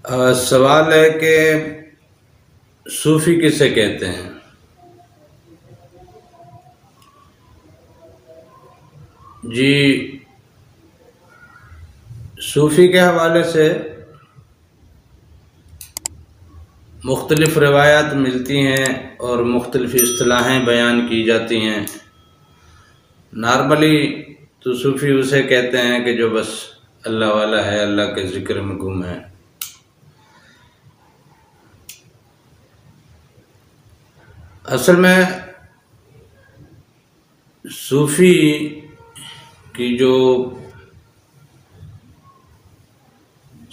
سوال ہے کہ صوفی کسے کہتے ہیں؟ جی، صوفی کے حوالے سے مختلف روایات ملتی ہیں اور مختلف اصطلاحیں بیان کی جاتی ہیں۔ نارملی تو صوفی اسے کہتے ہیں کہ جو بس اللہ والا ہے، اللہ کے ذکر میں گم ہے۔ اصل میں صوفی کی جو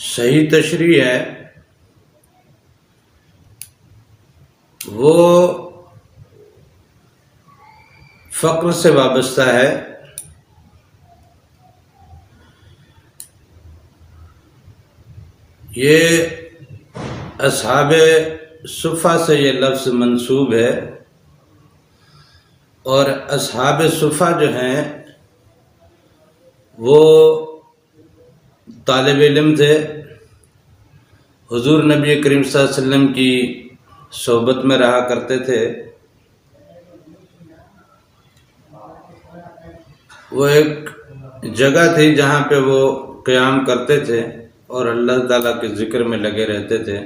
صحیح تشریح ہے وہ فقر سے وابستہ ہے۔ یہ اصحاب صفہ سے یہ لفظ منسوب ہے، اور اصحاب صفہ جو ہیں وہ طالب علم تھے، حضور نبی کریم صلی اللہ علیہ وسلم کی صحبت میں رہا کرتے تھے۔ وہ ایک جگہ تھی جہاں پہ وہ قیام کرتے تھے اور اللہ تعالیٰ کے ذکر میں لگے رہتے تھے۔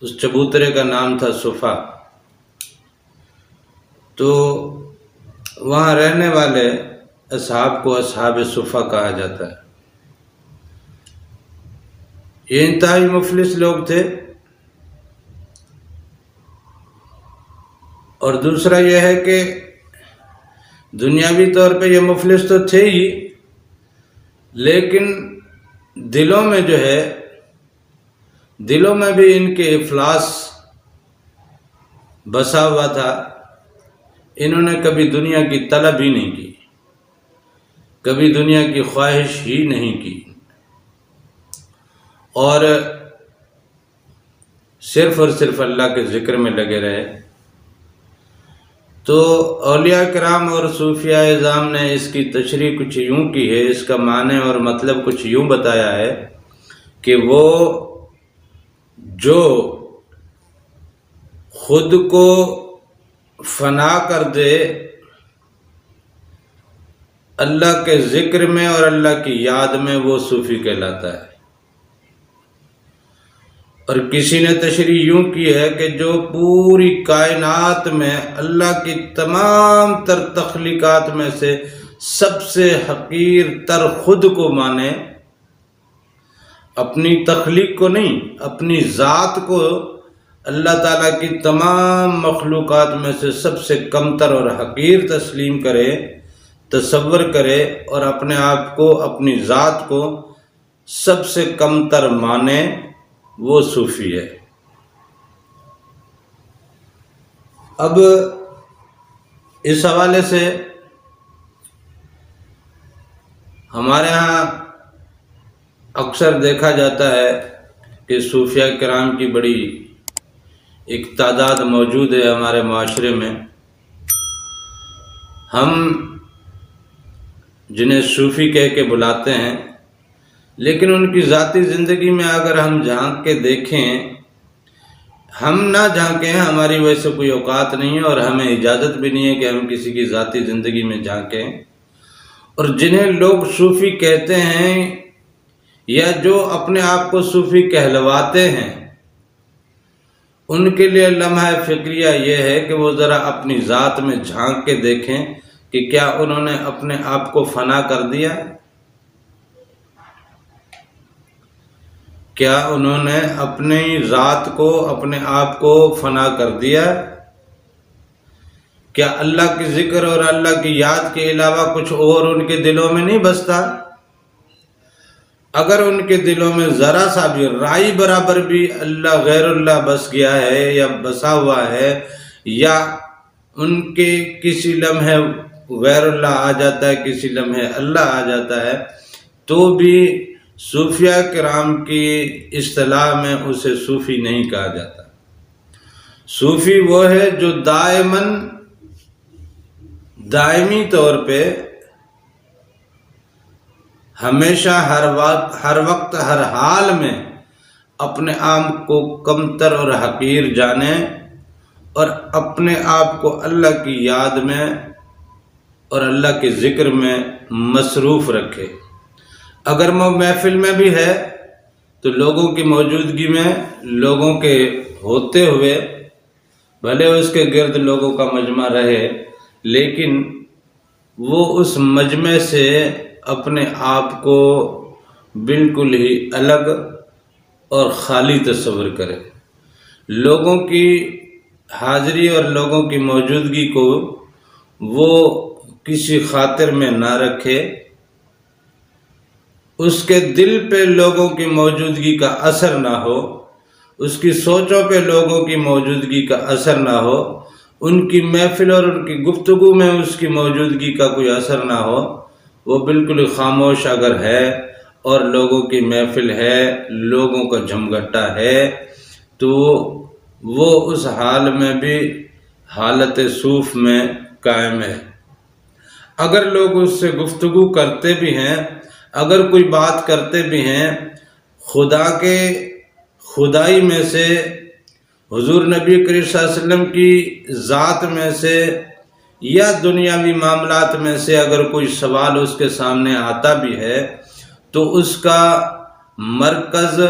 اس چبوترے کا نام تھا صفہ۔ تو وہاں رہنے والے اصحاب کو اصحاب صفہ کہا جاتا ہے۔ یہ انتہائی مفلس لوگ تھے، اور دوسرا یہ ہے کہ دنیاوی طور پہ یہ مفلس تو تھے ہی، لیکن دلوں میں جو ہے، دلوں میں بھی ان کے افلاس بسا ہوا تھا۔ انہوں نے کبھی دنیا کی طلب ہی نہیں کی، کبھی دنیا کی خواہش ہی نہیں کی، اور صرف اور صرف اللہ کے ذکر میں لگے رہے۔ تو اولیاء کرام اور صوفیاء اعظام نے اس کی تشریح کچھ یوں کی ہے، اس کا معنی اور مطلب کچھ یوں بتایا ہے کہ وہ جو خود کو فنا کر دے اللہ کے ذکر میں اور اللہ کی یاد میں، وہ صوفی کہلاتا ہے۔ اور کسی نے تشریح یوں کی ہے کہ جو پوری کائنات میں اللہ کی تمام تر تخلیقات میں سے سب سے حقیر تر خود کو مانے، اپنی تخلیق کو نہیں، اپنی ذات کو اللہ تعالیٰ کی تمام مخلوقات میں سے سب سے کمتر اور حقیر تسلیم کرے، تصور کرے، اور اپنے آپ کو، اپنی ذات کو سب سے کمتر مانے، وہ صوفی ہے۔ اب اس حوالے سے ہمارے ہاں اکثر دیکھا جاتا ہے کہ صوفیاء کرام کی بڑی ایک تعداد موجود ہے ہمارے معاشرے میں۔ ہم جنہیں صوفی کہہ کے بلاتے ہیں، لیکن ان کی ذاتی زندگی میں اگر ہم جھانک کے دیکھیں، ہم نہ جھانکیں، ہماری ویسے کوئی اوقات نہیں ہے اور ہمیں اجازت بھی نہیں ہے کہ ہم کسی کی ذاتی زندگی میں جھانکیں۔ اور جنہیں لوگ صوفی کہتے ہیں یا جو اپنے آپ کو صوفی کہلواتے ہیں، ان کے لیے لمحہ فکریہ یہ ہے کہ وہ ذرا اپنی ذات میں جھانک کے دیکھیں کہ کیا انہوں نے اپنے آپ کو فنا کر دیا؟ کیا انہوں نے اپنی ذات کو، اپنے آپ کو فنا کر دیا؟ کیا اللہ کی ذکر اور اللہ کی یاد کے علاوہ کچھ اور ان کے دلوں میں نہیں بستا؟ اگر ان کے دلوں میں ذرا سا بھی، رائی برابر بھی اللہ غیر اللہ بس گیا ہے یا بسا ہوا ہے، یا ان کے کسی لمحے غیر اللہ آ جاتا ہے، کسی لمحے اللہ آ جاتا ہے، تو بھی صوفیاء کرام کی اصطلاح میں اسے صوفی نہیں کہا جاتا۔ صوفی وہ ہے جو دائمی طور پہ ہمیشہ ہر وقت ہر حال میں اپنے آپ کو کمتر اور حقیر جانے اور اپنے آپ کو اللہ کی یاد میں اور اللہ کے ذکر میں مصروف رکھے۔ اگر وہ محفل میں بھی ہے تو لوگوں کی موجودگی میں، لوگوں کے ہوتے ہوئے، بھلے اس کے گرد لوگوں کا مجمع رہے، لیکن وہ اس مجمع سے اپنے آپ کو بالکل ہی الگ اور خالی تصور کرے۔ لوگوں کی حاضری اور لوگوں کی موجودگی کو وہ کسی خاطر میں نہ رکھے، اس کے دل پہ لوگوں کی موجودگی کا اثر نہ ہو، اس کی سوچوں پہ لوگوں کی موجودگی کا اثر نہ ہو، ان کی محفل اور ان کی گفتگو میں اس کی موجودگی کا کوئی اثر نہ ہو، وہ بالکل خاموش اگر ہے اور لوگوں کی محفل ہے، لوگوں کا جھمگٹا ہے، تو وہ اس حال میں بھی حالت صوف میں قائم ہے۔ اگر لوگ اس سے گفتگو کرتے بھی ہیں، اگر کوئی بات کرتے بھی ہیں، خدا کے خدائی میں سے، حضور نبی کریم صلی اللہ علیہ وسلم کی ذات میں سے یا دنیاوی معاملات میں سے اگر کوئی سوال اس کے سامنے آتا بھی ہے تو اس کا مرکز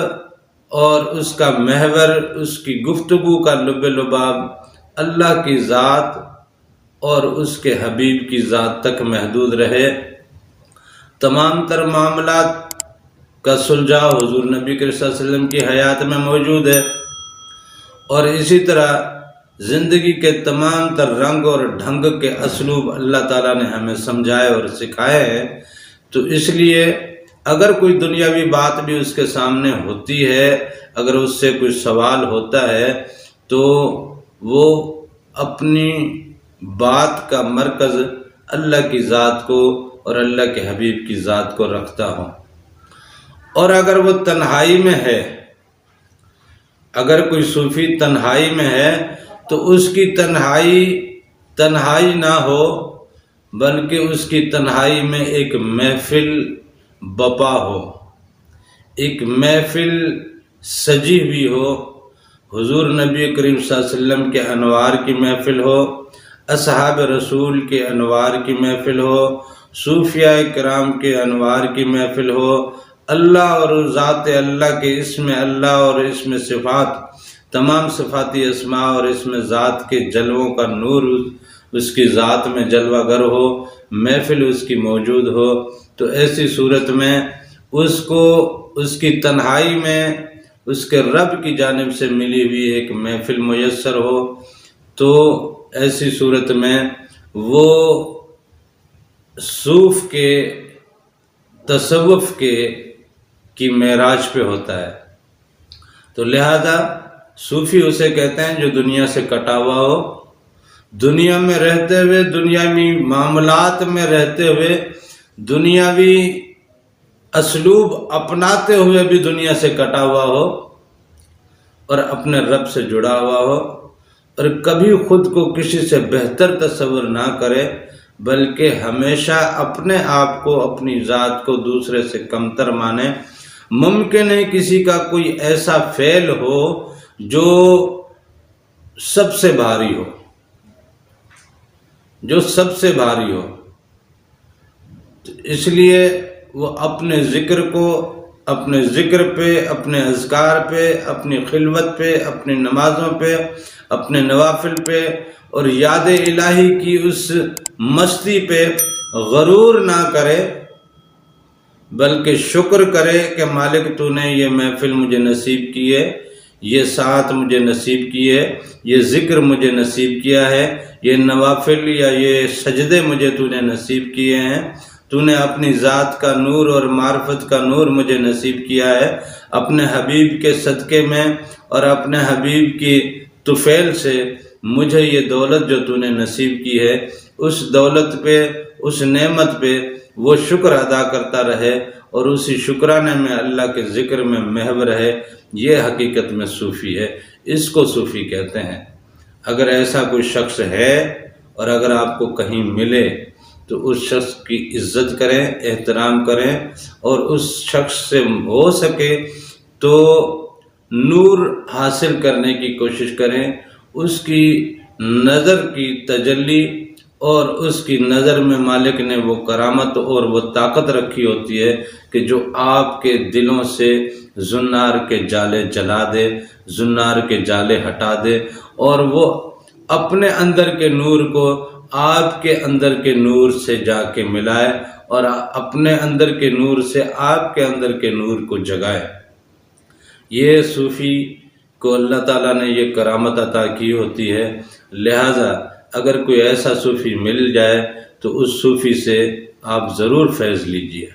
اور اس کا محور، اس کی گفتگو کا لب لباب اللہ کی ذات اور اس کے حبیب کی ذات تک محدود رہے۔ تمام تر معاملات کا سلجھاؤ حضور نبی کریم صلی اللہ علیہ وسلم کی حیات میں موجود ہے، اور اسی طرح زندگی کے تمام تر رنگ اور ڈھنگ کے اسلوب اللہ تعالیٰ نے ہمیں سمجھائے اور سکھائے ہیں۔ تو اس لیے اگر کوئی دنیاوی بات بھی اس کے سامنے ہوتی ہے، اگر اس سے کوئی سوال ہوتا ہے تو وہ اپنی بات کا مرکز اللہ کی ذات کو اور اللہ کے حبیب کی ذات کو رکھتا ہو۔ اور اگر وہ تنہائی میں ہے، اگر کوئی صوفی تنہائی میں ہے تو اس کی تنہائی نہ ہو، بلکہ اس کی تنہائی میں ایک محفل بپا ہو، ایک محفل سجی ہوئی ہو، حضور نبی کریم صلی اللہ علیہ وسلم کے انوار کی محفل ہو، اصحاب رسول کے انوار کی محفل ہو، صوفیاء کرام کے انوار کی محفل ہو، اللہ اور ذات اللہ کے اسم اللہ اور اسم صفات، تمام صفاتی اسماء اور اسم ذات کے جلووں کا نور اس کی ذات میں جلوہ گر ہو، محفل اس کی موجود ہو، تو ایسی صورت میں اس کو اس کی تنہائی میں اس کے رب کی جانب سے ملی ہوئی ایک محفل میسر ہو، تو ایسی صورت میں وہ صوف کے تصوف کی معراج پہ ہوتا ہے۔ تو لہذا صوفی اسے کہتے ہیں جو دنیا سے کٹا ہوا ہو، دنیا میں رہتے ہوئے، دنیاوی معاملات میں رہتے ہوئے، دنیاوی اسلوب اپناتے ہوئے بھی دنیا سے کٹا ہوا ہو اور اپنے رب سے جڑا ہوا ہو، اور کبھی خود کو کسی سے بہتر تصور نہ کرے، بلکہ ہمیشہ اپنے آپ کو، اپنی ذات کو دوسرے سے کمتر مانے۔ ممکن ہے کسی کا کوئی ایسا فعل ہو جو سب سے بھاری ہو، جو سب سے بھاری ہو، اس لیے وہ اپنے ذکر کو، اپنے ذکر پہ، اپنے اذکار پہ، اپنی خلوت پہ، اپنی نمازوں پہ، اپنے نوافل پہ اور یاد الہی کی اس مستی پہ غرور نہ کرے، بلکہ شکر کرے کہ مالک تو نے یہ محفل مجھے نصیب کی ہے، یہ ساعت مجھے نصیب کی ہے، یہ ذکر مجھے نصیب کیا ہے، یہ نوافل یا یہ سجدے مجھے تو نے نصیب کیے ہیں، تو نے اپنی ذات کا نور اور معرفت کا نور مجھے نصیب کیا ہے، اپنے حبیب کے صدقے میں اور اپنے حبیب کی طفیل سے مجھے یہ دولت جو تو نے نصیب کی ہے، اس دولت پہ، اس نعمت پہ وہ شکر ادا کرتا رہے اور اسی شکرانے میں اللہ کے ذکر میں محو رہے۔ یہ حقیقت میں صوفی ہے، اس کو صوفی کہتے ہیں۔ اگر ایسا کوئی شخص ہے اور اگر آپ کو کہیں ملے تو اس شخص کی عزت کریں، احترام کریں، اور اس شخص سے ہو سکے تو نور حاصل کرنے کی کوشش کریں، اس کی نظر کی تجلی اور اس کی نظر میں مالک نے وہ کرامت اور وہ طاقت رکھی ہوتی ہے کہ جو آپ کے دلوں سے زنار کے جالے جلا دے، زنار کے جالے ہٹا دے، اور وہ اپنے اندر کے نور کو آپ کے اندر کے نور سے جا کے ملائے اور اپنے اندر کے نور سے آپ کے اندر کے نور کو جگائے۔ یہ صوفی کو اللہ تعالیٰ نے یہ کرامت عطا کی ہوتی ہے، لہٰذا اگر کوئی ایسا صوفی مل جائے تو اس صوفی سے آپ ضرور فیض لیجیے۔